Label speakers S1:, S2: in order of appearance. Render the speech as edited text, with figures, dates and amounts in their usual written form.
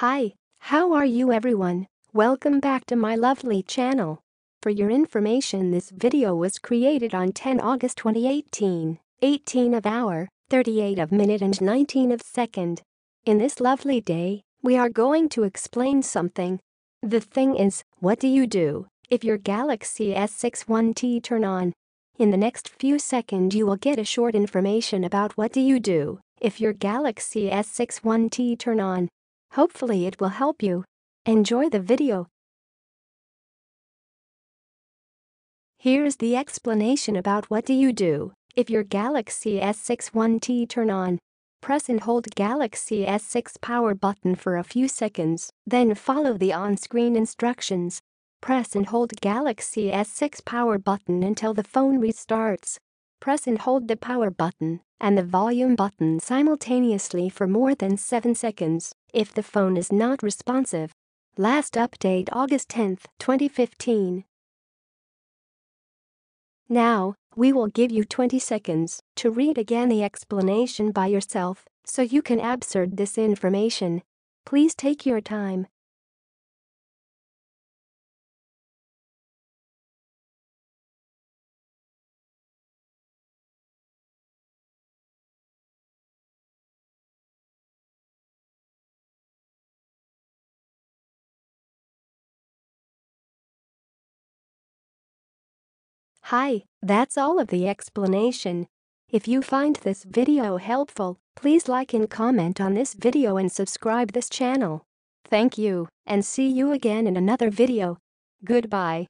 S1: Hi, how are you everyone? Welcome back to my lovely channel. For your information, this video was created on 10 August 2018, 18 of hour, 38 of minute and 19 of second. In this lovely day, we are going to explain something. The thing is, what do you do if your Galaxy S61T turn on? In the next few seconds you will get a short information about what do you do if your Galaxy S61T turn on. Hopefully it will help you. Enjoy the video. Here's the explanation about what do you do if your Galaxy S61T turn on. Press and hold Galaxy S6 power button for a few seconds, then follow the on-screen instructions. Press and hold Galaxy S6 power button until the phone restarts. Press and hold the power button and the volume button simultaneously for more than 7 seconds if the phone is not responsive. Last update August 10, 2015. Now, we will give you 20 seconds to read again the explanation by yourself so you can absorb this information. Please take your time. Hi, that's all of the explanation. If you find this video helpful, please like and comment on this video and subscribe this channel. Thank you, and see you again in another video. Goodbye.